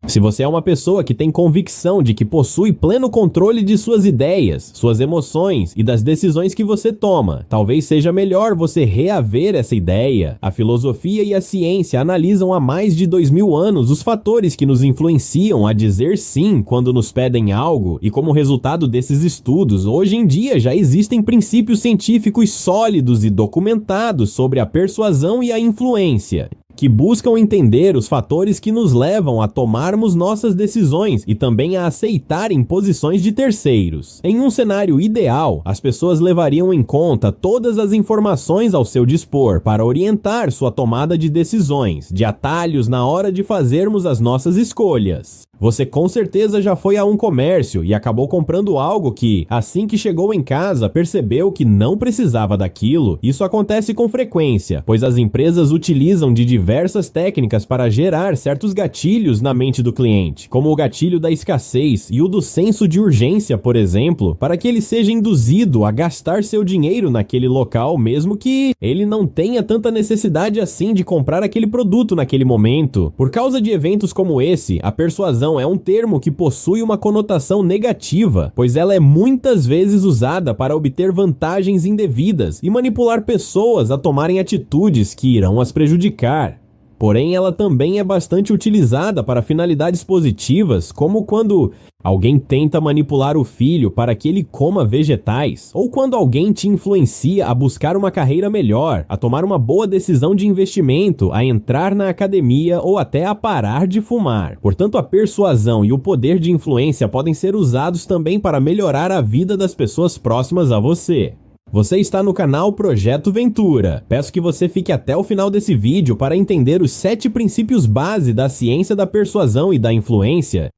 Se você é uma pessoa que tem convicção de que possui pleno controle de suas ideias, suas emoções e das decisões que você toma, talvez seja melhor você reaver essa ideia. A filosofia e a ciência analisam há mais de 2000 anos os fatores que nos influenciam a dizer sim quando nos pedem algo, e como resultado desses estudos, hoje em dia já existem princípios científicos sólidos e documentados sobre a persuasão e a influência, que buscam entender os fatores que nos levam a tomarmos nossas decisões e também a aceitar imposições de terceiros. Em um cenário ideal, as pessoas levariam em conta todas as informações ao seu dispor para orientar sua tomada de decisões, de atalhos na hora de fazermos as nossas escolhas. Você com certeza já foi a um comércio e acabou comprando algo que, assim que chegou em casa, percebeu que não precisava daquilo. Isso acontece com frequência, pois as empresas utilizam de diversas técnicas para gerar certos gatilhos na mente do cliente, como o gatilho da escassez e o do senso de urgência, por exemplo, para que ele seja induzido a gastar seu dinheiro naquele local, mesmo que ele não tenha tanta necessidade assim de comprar aquele produto naquele momento. Por causa de eventos como esse, a persuasão é um termo que possui uma conotação negativa, pois ela é muitas vezes usada para obter vantagens indevidas e manipular pessoas a tomarem atitudes que irão as prejudicar. Porém, ela também é bastante utilizada para finalidades positivas, como quando alguém tenta manipular o filho para que ele coma vegetais, ou quando alguém te influencia a buscar uma carreira melhor, a tomar uma boa decisão de investimento, a entrar na academia ou até a parar de fumar. Portanto, a persuasão e o poder de influência podem ser usados também para melhorar a vida das pessoas próximas a você. Você está no canal Projeto Ventura. Peço que você fique até o final desse vídeo para entender os 7 princípios base da ciência da persuasão e da influência.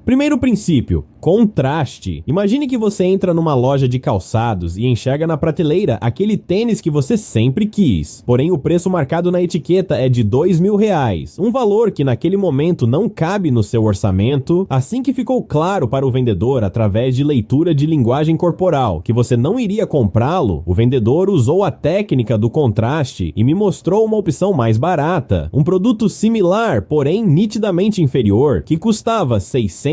Primeiro princípio, contraste. Imagine que você entra numa loja de calçados e enxerga na prateleira aquele tênis que você sempre quis. Porém, o preço marcado na etiqueta é de R$2.000, um valor que naquele momento não cabe no seu orçamento. Assim que ficou claro para o vendedor, através de leitura de linguagem corporal, que você não iria comprá-lo, o vendedor usou a técnica do contraste e me mostrou uma opção mais barata, um produto similar, porém nitidamente inferior, que custava R$600.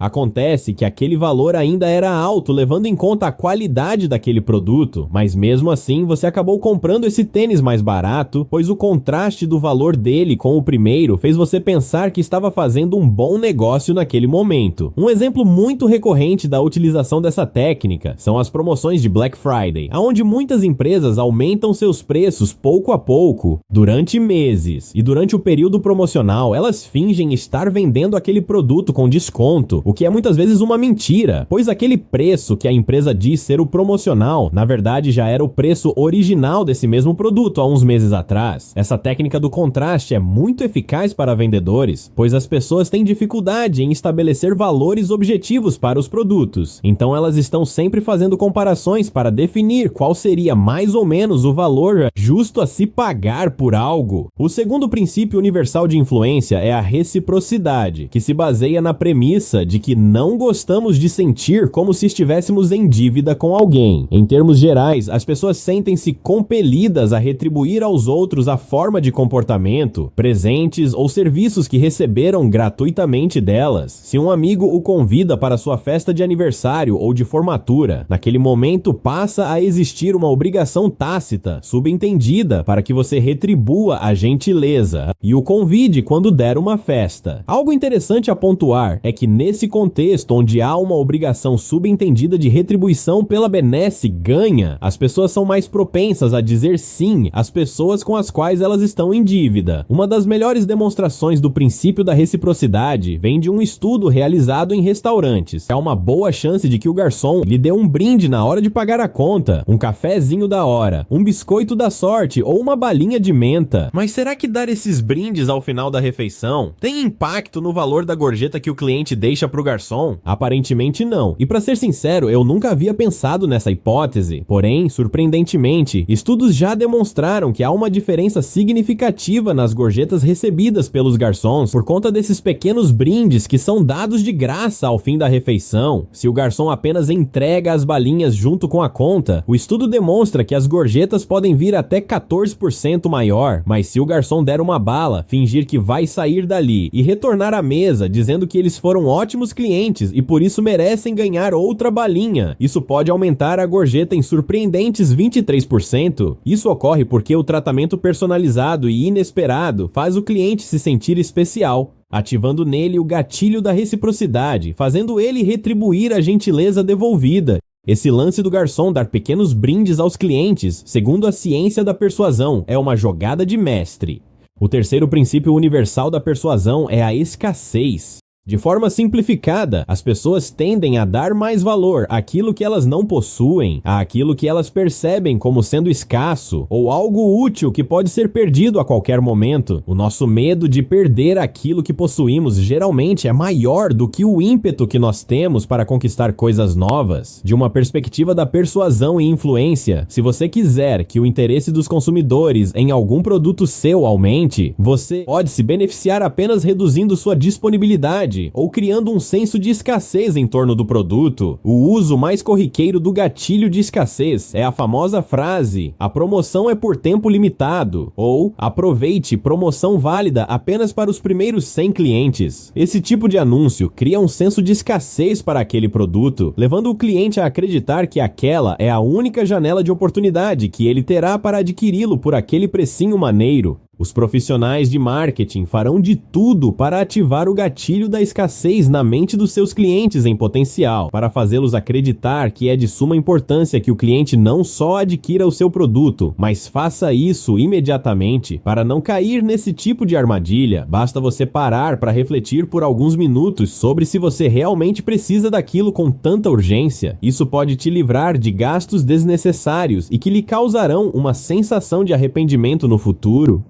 Acontece que aquele valor ainda era alto, levando em conta a qualidade daquele produto, mas mesmo assim você acabou comprando esse tênis mais barato, pois o contraste do valor dele com o primeiro fez você pensar que estava fazendo um bom negócio naquele momento. Um exemplo muito recorrente da utilização dessa técnica são as promoções de Black Friday, onde muitas empresas aumentam seus preços pouco a pouco, durante meses, e durante o período promocional elas fingem estar vendendo aquele produto com desconto, o que é muitas vezes uma mentira, pois aquele preço que a empresa diz ser o promocional, na verdade já era o preço original desse mesmo produto há uns meses atrás. Essa técnica do contraste é muito eficaz para vendedores, pois as pessoas têm dificuldade em estabelecer valores objetivos para os produtos, então elas estão sempre fazendo comparações para definir qual seria mais ou menos o valor justo a se pagar por algo. O segundo princípio universal de influência é a reciprocidade, que se baseia na premissa de que não gostamos de sentir como se estivéssemos em dívida com alguém. Em termos gerais, as pessoas sentem-se compelidas a retribuir aos outros a forma de comportamento, presentes ou serviços que receberam gratuitamente delas. Se um amigo o convida para sua festa de aniversário ou de formatura, naquele momento passa a existir uma obrigação tácita, subentendida, para que você retribua a gentileza e o convide quando der uma festa. Algo interessante a pontuar é que nesse contexto onde há uma obrigação subentendida de retribuição pela benesse ganha, as pessoas são mais propensas a dizer sim às pessoas com as quais elas estão em dívida. Uma das melhores demonstrações do princípio da reciprocidade vem de um estudo realizado em restaurantes. Há uma boa chance de que o garçom lhe dê um brinde na hora de pagar a conta, um cafezinho da hora, um biscoito da sorte ou uma balinha de menta. Mas será que dar esses brindes ao final da refeição tem impacto no valor da gorjeta gorjeta que o cliente deixa pro garçom? Aparentemente não. E para ser sincero, eu nunca havia pensado nessa hipótese. Porém, surpreendentemente, estudos já demonstraram que há uma diferença significativa nas gorjetas recebidas pelos garçons por conta desses pequenos brindes que são dados de graça ao fim da refeição. Se o garçom apenas entrega as balinhas junto com a conta, o estudo demonstra que as gorjetas podem vir até 14% maior, mas se o garçom der uma bala, fingir que vai sair dali e retornar à mesa dizendo que eles foram ótimos clientes e por isso merecem ganhar outra balinha, isso pode aumentar a gorjeta em surpreendentes 23%. Isso ocorre porque o tratamento personalizado e inesperado faz o cliente se sentir especial, ativando nele o gatilho da reciprocidade, fazendo ele retribuir a gentileza devolvida. Esse lance do garçom dar pequenos brindes aos clientes, segundo a ciência da persuasão, é uma jogada de mestre. O terceiro princípio universal da persuasão é a escassez. De forma simplificada, as pessoas tendem a dar mais valor àquilo que elas não possuem, àquilo que elas percebem como sendo escasso ou algo útil que pode ser perdido a qualquer momento. O nosso medo de perder aquilo que possuímos geralmente é maior do que o ímpeto que nós temos para conquistar coisas novas. De uma perspectiva da persuasão e influência, se você quiser que o interesse dos consumidores em algum produto seu aumente, você pode se beneficiar apenas reduzindo sua disponibilidade ou criando um senso de escassez em torno do produto. O uso mais corriqueiro do gatilho de escassez é a famosa frase: "A promoção é por tempo limitado" ou "Aproveite, promoção válida apenas para os primeiros 100 clientes". Esse tipo de anúncio cria um senso de escassez para aquele produto, levando o cliente a acreditar que aquela é a única janela de oportunidade que ele terá para adquiri-lo por aquele precinho maneiro. Os profissionais de marketing farão de tudo para ativar o gatilho da escassez na mente dos seus clientes em potencial, para fazê-los acreditar que é de suma importância que o cliente não só adquira o seu produto, mas faça isso imediatamente. Para não cair nesse tipo de armadilha, basta você parar para refletir por alguns minutos sobre se você realmente precisa daquilo com tanta urgência. Isso pode te livrar de gastos desnecessários e que lhe causarão uma sensação de arrependimento no futuro.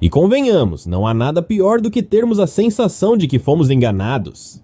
E convenhamos, não há nada pior do que termos a sensação de que fomos enganados.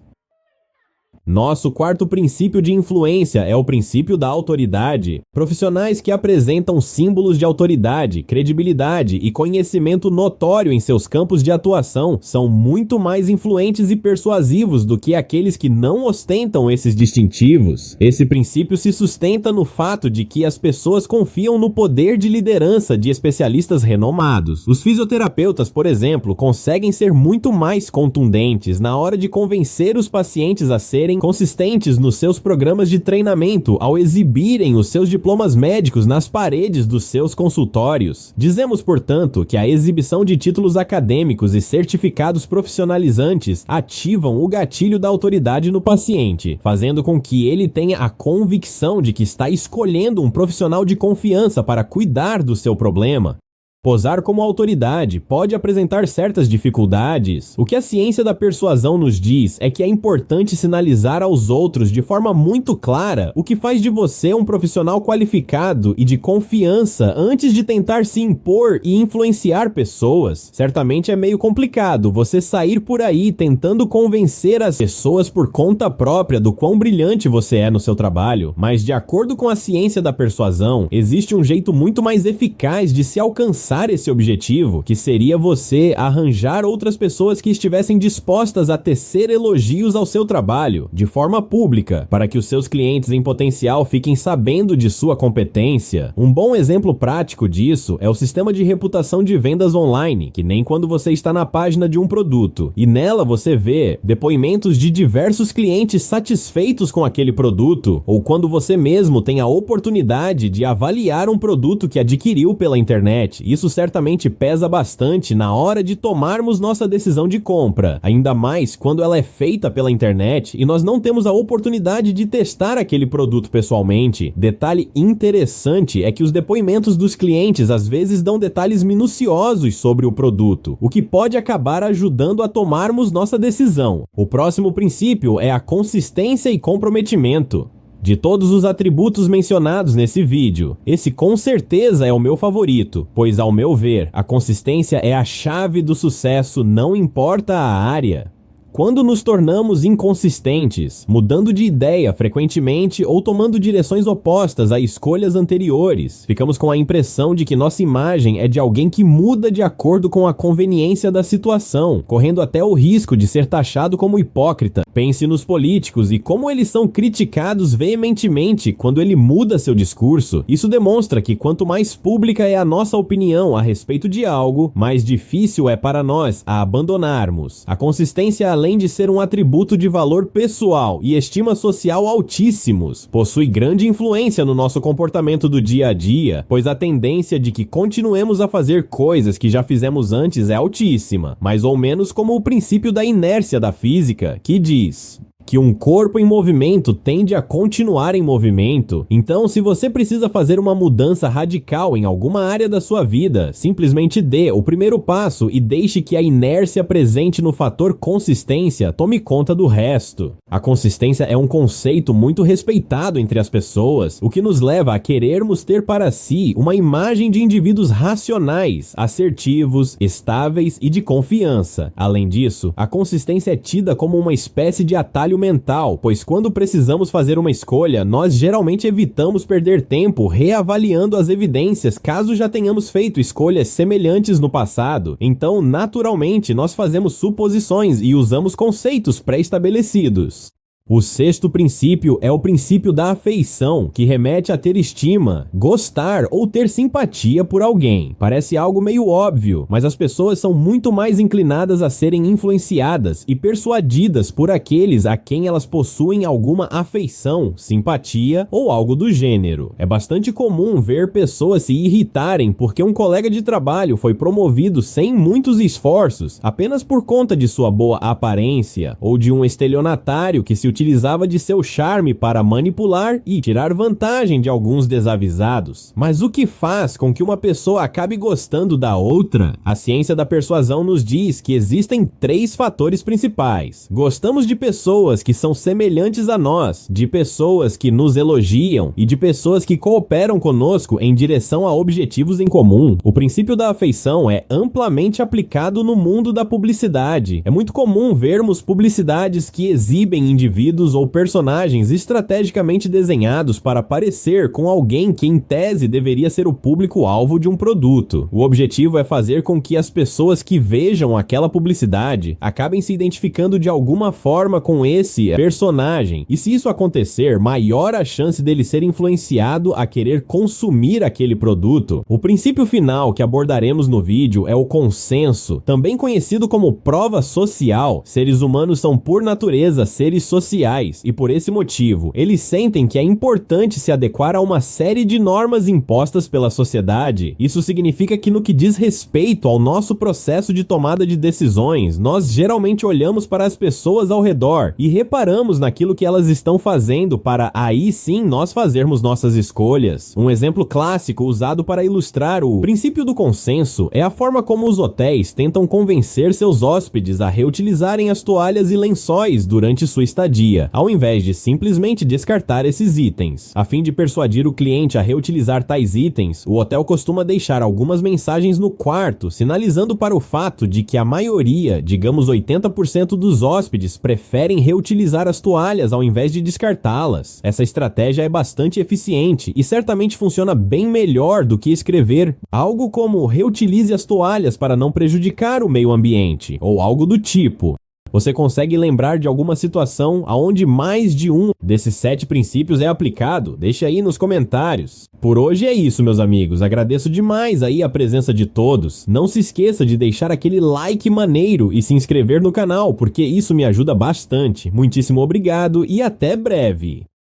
Nosso quarto princípio de influência é o princípio da autoridade. Profissionais que apresentam símbolos de autoridade, credibilidade e conhecimento notório em seus campos de atuação são muito mais influentes e persuasivos do que aqueles que não ostentam esses distintivos. Esse princípio se sustenta no fato de que as pessoas confiam no poder de liderança de especialistas renomados. Os fisioterapeutas, por exemplo, conseguem ser muito mais contundentes na hora de convencer os pacientes a serem consistentes nos seus programas de treinamento ao exibirem os seus diplomas médicos nas paredes dos seus consultórios. Dizemos, portanto, que a exibição de títulos acadêmicos e certificados profissionalizantes ativam o gatilho da autoridade no paciente, fazendo com que ele tenha a convicção de que está escolhendo um profissional de confiança para cuidar do seu problema. Posar como autoridade pode apresentar certas dificuldades. O que a ciência da persuasão nos diz é que é importante sinalizar aos outros de forma muito clara o que faz de você um profissional qualificado e de confiança antes de tentar se impor e influenciar pessoas. Certamente é meio complicado você sair por aí tentando convencer as pessoas por conta própria do quão brilhante você é no seu trabalho, mas de acordo com a ciência da persuasão, existe um jeito muito mais eficaz de se alcançar esse objetivo, que seria você arranjar outras pessoas que estivessem dispostas a tecer elogios ao seu trabalho, de forma pública, para que os seus clientes em potencial fiquem sabendo de sua competência. Um bom exemplo prático disso é o sistema de reputação de vendas online, que nem quando você está na página de um produto, e nela você vê depoimentos de diversos clientes satisfeitos com aquele produto, ou quando você mesmo tem a oportunidade de avaliar um produto que adquiriu pela internet. Isso certamente pesa bastante na hora de tomarmos nossa decisão de compra, ainda mais quando ela é feita pela internet e nós não temos a oportunidade de testar aquele produto pessoalmente. Detalhe interessante é que os depoimentos dos clientes às vezes dão detalhes minuciosos sobre o produto, o que pode acabar ajudando a tomarmos nossa decisão. O próximo princípio é a consistência e comprometimento. De todos os atributos mencionados nesse vídeo, esse com certeza é o meu favorito, pois ao meu ver, a consistência é a chave do sucesso, não importa a área. Quando nos tornamos inconsistentes, mudando de ideia frequentemente ou tomando direções opostas a escolhas anteriores, ficamos com a impressão de que nossa imagem é de alguém que muda de acordo com a conveniência da situação, correndo até o risco de ser taxado como hipócrita. Pense nos políticos e como eles são criticados veementemente quando ele muda seu discurso. Isso demonstra que quanto mais pública é a nossa opinião a respeito de algo, mais difícil é para nós a abandonarmos. A consistência, além de ser um atributo de valor pessoal e estima social altíssimos, possui grande influência no nosso comportamento do dia a dia, pois a tendência de que continuemos a fazer coisas que já fizemos antes é altíssima, mais ou menos como o princípio da inércia da física, que diz que um corpo em movimento tende a continuar em movimento. Então, se você precisa fazer uma mudança radical em alguma área da sua vida, simplesmente dê o primeiro passo e deixe que a inércia presente no fator consistência tome conta do resto. A consistência é um conceito muito respeitado entre as pessoas, o que nos leva a querermos ter para si uma imagem de indivíduos racionais, assertivos, estáveis e de confiança. Além disso, a consistência é tida como uma espécie de atalho mental, pois quando precisamos fazer uma escolha, nós geralmente evitamos perder tempo reavaliando as evidências caso já tenhamos feito escolhas semelhantes no passado. Então, naturalmente, nós fazemos suposições e usamos conceitos pré-estabelecidos. O sexto princípio é o princípio da afeição, que remete a ter estima, gostar ou ter simpatia por alguém. Parece algo meio óbvio, mas as pessoas são muito mais inclinadas a serem influenciadas e persuadidas por aqueles a quem elas possuem alguma afeição, simpatia ou algo do gênero. É bastante comum ver pessoas se irritarem porque um colega de trabalho foi promovido sem muitos esforços, apenas por conta de sua boa aparência, ou de um estelionatário que se utilizava de seu charme para manipular e tirar vantagem de alguns desavisados. Mas o que faz com que uma pessoa acabe gostando da outra? A ciência da persuasão nos diz que existem 3 fatores principais. Gostamos de pessoas que são semelhantes a nós, de pessoas que nos elogiam e de pessoas que cooperam conosco em direção a objetivos em comum. O princípio da afeição é amplamente aplicado no mundo da publicidade. É muito comum vermos publicidades que exibem indivíduos ou personagens estrategicamente desenhados para parecer com alguém que em tese deveria ser o público-alvo de um produto. O objetivo é fazer com que as pessoas que vejam aquela publicidade acabem se identificando de alguma forma com esse personagem, e se isso acontecer, maior a chance dele ser influenciado a querer consumir aquele produto. O princípio final que abordaremos no vídeo é o consenso, também conhecido como prova social. Seres humanos são por natureza seres sociais e por esse motivo, eles sentem que é importante se adequar a uma série de normas impostas pela sociedade. Isso significa que no que diz respeito ao nosso processo de tomada de decisões, nós geralmente olhamos para as pessoas ao redor e reparamos naquilo que elas estão fazendo para aí sim nós fazermos nossas escolhas. Um exemplo clássico usado para ilustrar o princípio do consenso é a forma como os hotéis tentam convencer seus hóspedes a reutilizarem as toalhas e lençóis durante sua estadia, ao invés de simplesmente descartar esses itens. A fim de persuadir o cliente a reutilizar tais itens, o hotel costuma deixar algumas mensagens no quarto, sinalizando para o fato de que a maioria, digamos 80% dos hóspedes, preferem reutilizar as toalhas ao invés de descartá-las. Essa estratégia é bastante eficiente e certamente funciona bem melhor do que escrever algo como reutilize as toalhas para não prejudicar o meio ambiente, ou algo do tipo. Você consegue lembrar de alguma situação onde mais de um desses 7 princípios é aplicado? Deixe aí nos comentários. Por hoje é isso, meus amigos. Agradeço demais aí a presença de todos. Não se esqueça de deixar aquele like maneiro e se inscrever no canal, porque isso me ajuda bastante. Muitíssimo obrigado e até breve!